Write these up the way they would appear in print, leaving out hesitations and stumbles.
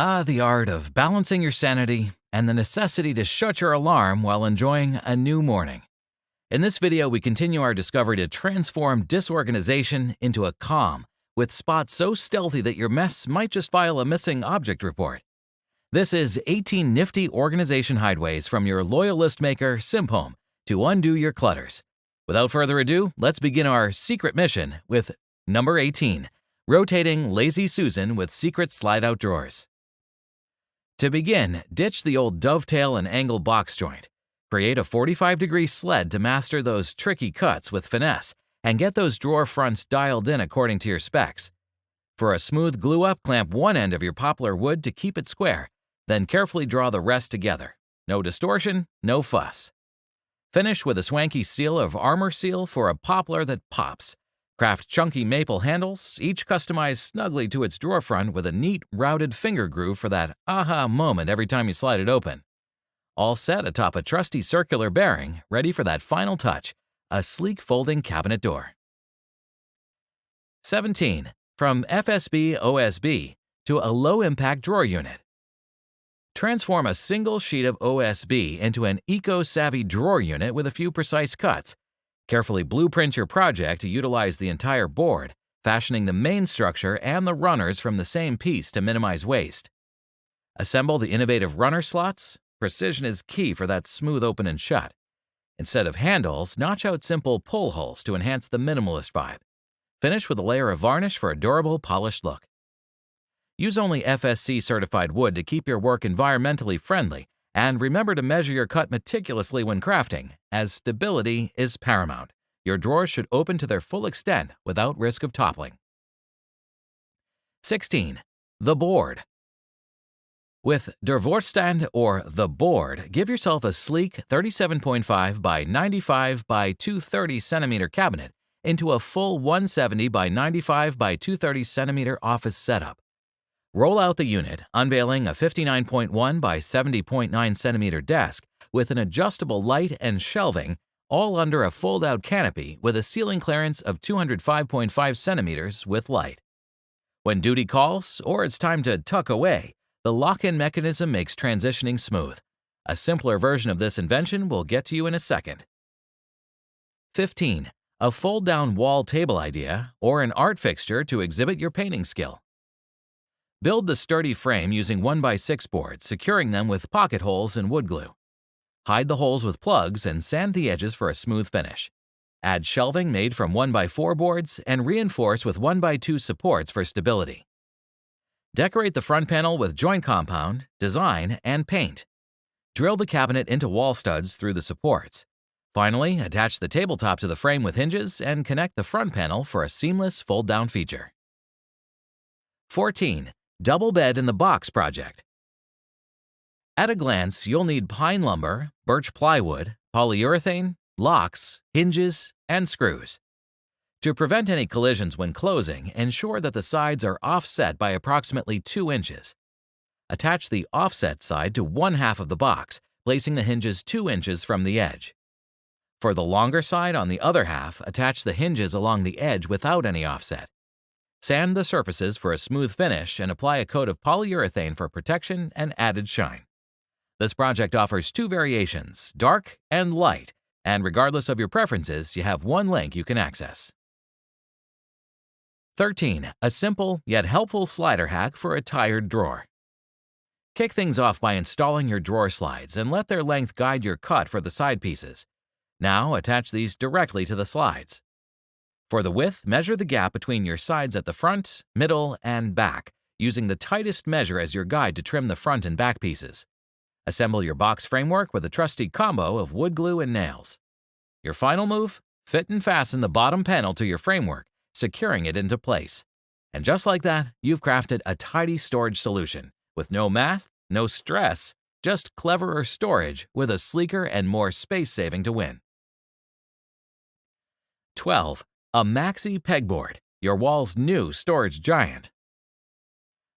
Ah, the art of balancing your sanity and the necessity to shut your alarm while enjoying a new morning. In this video, we continue our discovery to transform disorganization into a calm, with spots so stealthy that your mess might just file a missing object report. This is 18 nifty organization hideaways from your loyal list maker, Simphome, to undo your clutters. Without further ado, let's begin our secret mission with number 18, rotating Lazy Susan with secret slide-out drawers. To begin, ditch the old dovetail and angle box joint. Create a 45-degree sled to master those tricky cuts with finesse and get those drawer fronts dialed in according to your specs. For a smooth glue-up, clamp one end of your poplar wood to keep it square, then carefully draw the rest together. No distortion, no fuss. Finish with a swanky seal of armor seal for a poplar that pops. Craft chunky maple handles, each customized snugly to its drawer front with a neat, routed finger groove for that aha moment every time you slide it open. All set atop a trusty circular bearing, ready for that final touch, a sleek folding cabinet door. 17. From FSB OSB to a low-impact drawer unit. Transform a single sheet of OSB into an eco-savvy drawer unit with a few precise cuts. Carefully blueprint your project to utilize the entire board, fashioning the main structure and the runners from the same piece to minimize waste. Assemble the innovative runner slots. Precision is key for that smooth open and shut. Instead of handles, notch out simple pull holes to enhance the minimalist vibe. Finish with a layer of varnish for a durable, polished look. Use only FSC certified wood to keep your work environmentally friendly, and remember to measure your cut meticulously when crafting, as stability is paramount. Your drawers should open to their full extent without risk of toppling. 16. The board. With Der Vorstand or the board, give yourself a sleek 37.5 by 95 by 230 centimeter cabinet into a full 170 by 95 by 230 centimeter office setup. Roll out the unit, unveiling a 59.1 by 70.9 centimeter desk with an adjustable light and shelving, all under a fold-out canopy with a ceiling clearance of 205.5 centimeters with light. When duty calls or it's time to tuck away, the lock-in mechanism makes transitioning smooth. A simpler version of this invention will get to you in a second. 15. A fold-down wall table idea or an art fixture to exhibit your painting skill. Build the sturdy frame using 1x6 boards, securing them with pocket holes and wood glue. Hide the holes with plugs and sand the edges for a smooth finish. Add shelving made from 1x4 boards and reinforce with 1x2 supports for stability. Decorate the front panel with joint compound, design, and paint. Drill the cabinet into wall studs through the supports. Finally, attach the tabletop to the frame with hinges and connect the front panel for a seamless fold-down feature. 14. Double bed in the box project. At a glance, you'll need pine lumber, birch plywood, polyurethane, locks, hinges, and screws. To prevent any collisions when closing, ensure that the sides are offset by approximately 2 inches. Attach the offset side to one half of the box, placing the hinges 2 inches from the edge. For the longer side on the other half, attach the hinges along the edge without any offset. Sand the surfaces for a smooth finish and apply a coat of polyurethane for protection and added shine. This project offers 2 variations, dark and light, and regardless of your preferences, you have one link you can access. 13. A simple yet helpful slider hack for a tired drawer. Kick things off by installing your drawer slides and let their length guide your cut for the side pieces. Now attach these directly to the slides. For the width, measure the gap between your sides at the front, middle, and back, using the tightest measure as your guide to trim the front and back pieces. Assemble your box framework with a trusty combo of wood glue and nails. Your final move? Fit and fasten the bottom panel to your framework, securing it into place. And just like that, you've crafted a tidy storage solution, with no math, no stress, just cleverer storage with a sleeker and more space-saving to win. 12. A maxi pegboard, your wall's new storage giant.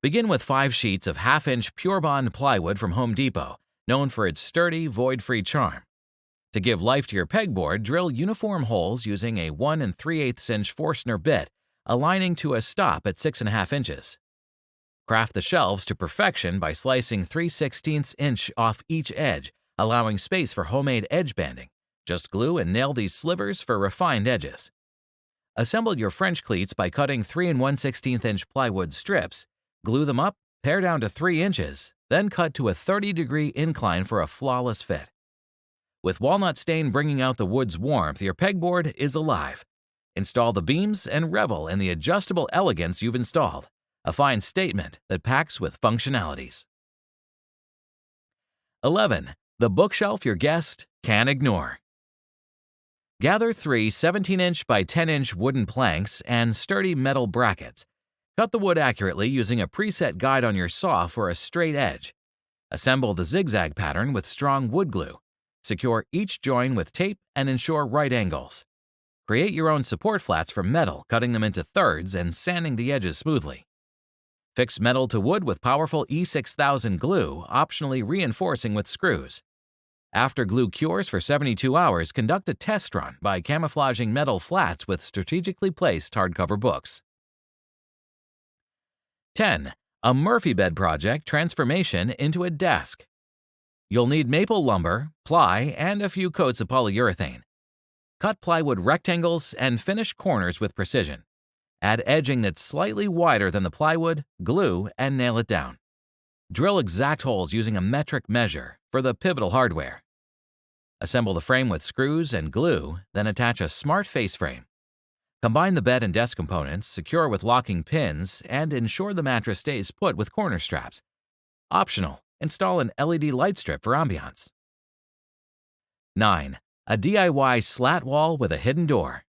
Begin with 5 sheets of half-inch Pure Bond plywood from Home Depot, known for its sturdy, void-free charm. To give life to your pegboard, drill uniform holes using a 1 3/8 inch Forstner bit, aligning to a stop at 6.5 inches. Craft the shelves to perfection by slicing 3/16 inch off each edge, allowing space for homemade edge banding. Just glue and nail these slivers for refined edges. Assemble your French cleats by cutting 3 1/16 inch plywood strips, glue them up, pare down to 3 inches, then cut to a 30-degree incline for a flawless fit. With walnut stain bringing out the wood's warmth, your pegboard is alive. Install the beams and revel in the adjustable elegance you've installed, a fine statement that packs with functionalities. 11. The bookshelf your guest can't ignore. Gather 3 17-inch by 10-inch wooden planks and sturdy metal brackets. Cut the wood accurately using a preset guide on your saw for a straight edge. Assemble the zigzag pattern with strong wood glue. Secure each join with tape and ensure right angles. Create your own support flats from metal, cutting them into thirds and sanding the edges smoothly. Fix metal to wood with powerful E6000 glue, optionally reinforcing with screws. After glue cures for 72 hours, conduct a test run by camouflaging metal flats with strategically placed hardcover books. 10. A Murphy bed project transformation into a desk. You'll need maple lumber, ply, and a few coats of polyurethane. Cut plywood rectangles and finish corners with precision. Add edging that's slightly wider than the plywood, glue, and nail it down. Drill exact holes using a metric measure for the pivotal hardware. Assemble the frame with screws and glue, then attach a smart face frame. Combine the bed and desk components, secure with locking pins, and ensure the mattress stays put with corner straps. Optional, install an LED light strip for ambiance. 9. A DIY slat wall with a hidden door.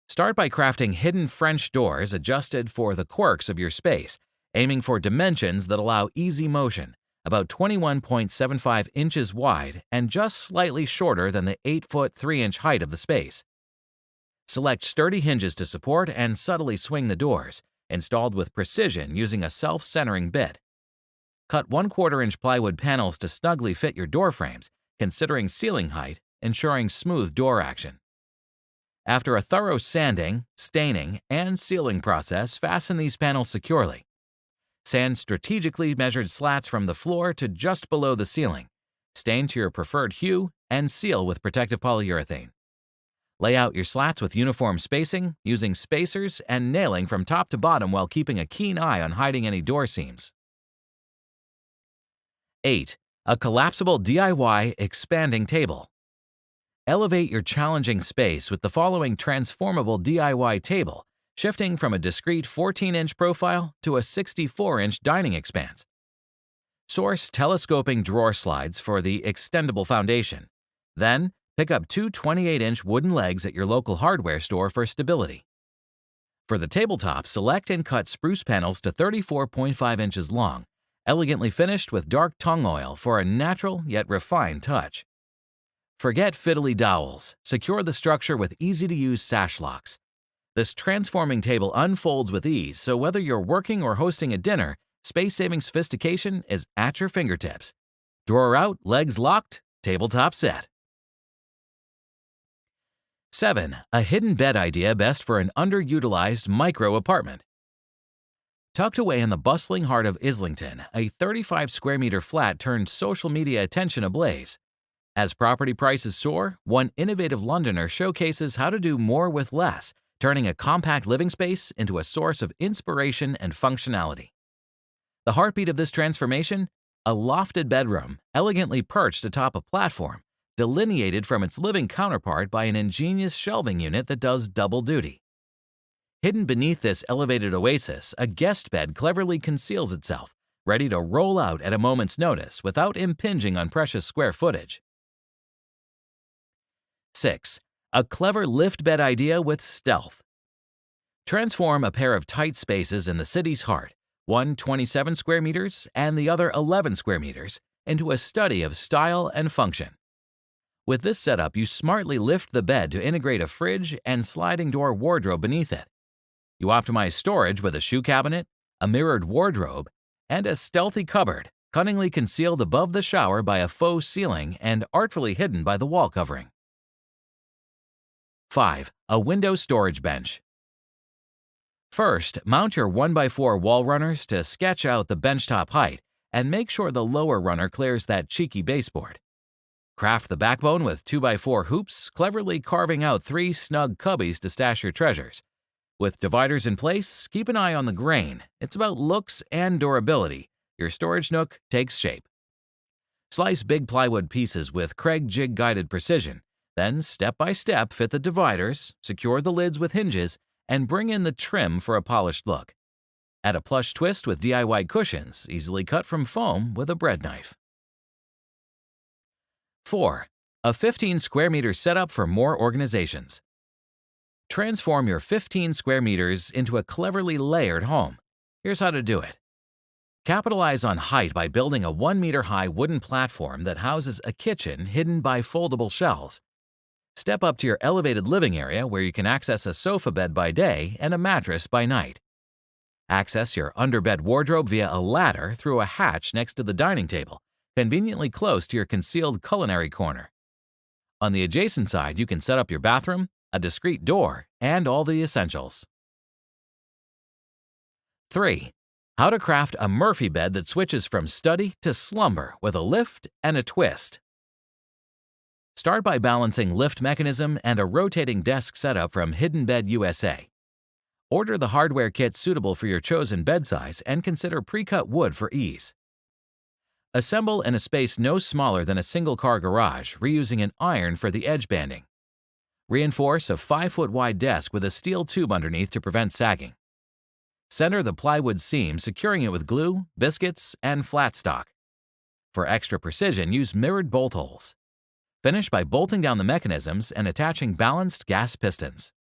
Start by crafting hidden French doors adjusted for the quirks of your space, aiming for dimensions that allow easy motion, about 21.75 inches wide and just slightly shorter than the 8-foot 3-inch height of the space. Select sturdy hinges to support and subtly swing the doors, installed with precision using a self-centering bit. Cut 1/4-inch plywood panels to snugly fit your door frames, considering ceiling height, ensuring smooth door action. After a thorough sanding, staining, and sealing process, fasten these panels securely. Sand strategically measured slats from the floor to just below the ceiling. Stain to your preferred hue and seal with protective polyurethane. Lay out your slats with uniform spacing, using spacers and nailing from top to bottom while keeping a keen eye on hiding any door seams. 8. A collapsible DIY expanding table. Elevate your challenging space with the following transformable DIY table, shifting from a discrete 14-inch profile to a 64-inch dining expanse. Source telescoping drawer slides for the extendable foundation. Then, pick up 2 28-inch wooden legs at your local hardware store for stability. For the tabletop, select and cut spruce panels to 34.5 inches long, elegantly finished with dark tung oil for a natural yet refined touch. Forget fiddly dowels. Secure the structure with easy-to-use sash locks. This transforming table unfolds with ease, so whether you're working or hosting a dinner, space-saving sophistication is at your fingertips. Drawer out, legs locked, tabletop set. 7. A hidden bed idea best for an underutilized micro apartment. Tucked away in the bustling heart of Islington, a 35-square-meter flat turned social media attention ablaze. As property prices soar, one innovative Londoner showcases how to do more with less, turning a compact living space into a source of inspiration and functionality. The heartbeat of this transformation? A lofted bedroom, elegantly perched atop a platform, delineated from its living counterpart by an ingenious shelving unit that does double duty. Hidden beneath this elevated oasis, a guest bed cleverly conceals itself, ready to roll out at a moment's notice without impinging on precious square footage. 6. A clever lift bed idea with stealth. Transform a pair of tight spaces in the city's heart, one 27 square meters and the other 11 square meters, into a study of style and function. With this setup, you smartly lift the bed to integrate a fridge and sliding door wardrobe beneath it. You optimize storage with a shoe cabinet, a mirrored wardrobe, and a stealthy cupboard, cunningly concealed above the shower by a faux ceiling and artfully hidden by the wall covering. 5. A window storage bench. First, mount your 1x4 wall runners to sketch out the benchtop height and make sure the lower runner clears that cheeky baseboard. Craft the backbone with 2x4 hoops, cleverly carving out 3 snug cubbies to stash your treasures. With dividers in place, keep an eye on the grain. It's about looks and durability. Your storage nook takes shape. Slice big plywood pieces with Craig jig-guided precision. Then, step by step, fit the dividers, secure the lids with hinges, and bring in the trim for a polished look. Add a plush twist with DIY cushions, easily cut from foam with a bread knife. 4. A 15 square meter setup for more organizations. Transform your 15 square meters into a cleverly layered home. Here's how to do it. Capitalize on height by building a 1 meter high wooden platform that houses a kitchen hidden by foldable shelves. Step up to your elevated living area where you can access a sofa bed by day and a mattress by night. Access your underbed wardrobe via a ladder through a hatch next to the dining table, conveniently close to your concealed culinary corner. On the adjacent side, you can set up your bathroom, a discreet door, and all the essentials. 3. How to craft a Murphy bed that switches from study to slumber with a lift and a twist. Start by balancing lift mechanism and a rotating desk setup from Hidden Bed USA. Order the hardware kit suitable for your chosen bed size and consider pre-cut wood for ease. Assemble in a space no smaller than a single-car garage, reusing an iron for the edge banding. Reinforce a 5-foot wide desk with a steel tube underneath to prevent sagging. Center the plywood seam, securing it with glue, biscuits, and flat stock. For extra precision, use mirrored bolt holes. Finish by bolting down the mechanisms and attaching balanced gas pistons.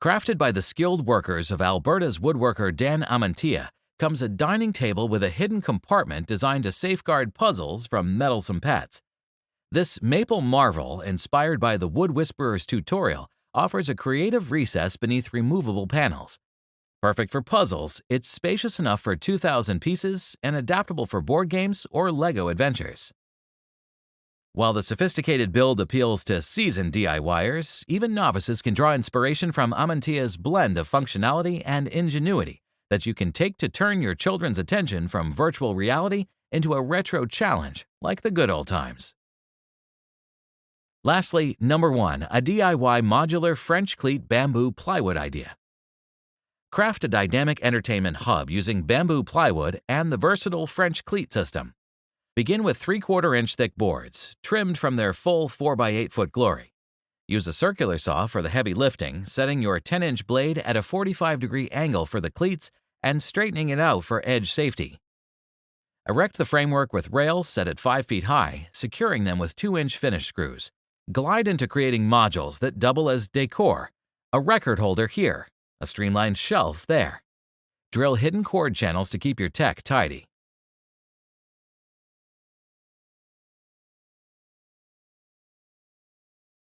Crafted by the skilled workers of Alberta's woodworker Dan Amantia, comes a dining table with a hidden compartment designed to safeguard puzzles from meddlesome pets. This maple marvel, inspired by the Wood Whisperer's tutorial, offers a creative recess beneath removable panels. Perfect for puzzles, it's spacious enough for 2,000 pieces and adaptable for board games or Lego adventures. While the sophisticated build appeals to seasoned DIYers, even novices can draw inspiration from Amantia's blend of functionality and ingenuity that you can take to turn your children's attention from virtual reality into a retro challenge like the good old times. Lastly, number 1, a DIY modular French cleat bamboo plywood idea. Craft a dynamic entertainment hub using bamboo plywood and the versatile French cleat system. Begin with 3/4-inch thick boards, trimmed from their full 4x8 foot glory. Use a circular saw for the heavy lifting, setting your 10-inch blade at a 45-degree angle for the cleats and straightening it out for edge safety. Erect the framework with rails set at 5 feet high, securing them with 2-inch finish screws. Glide into creating modules that double as decor, a record holder here, a streamlined shelf there. Drill hidden cord channels to keep your tech tidy.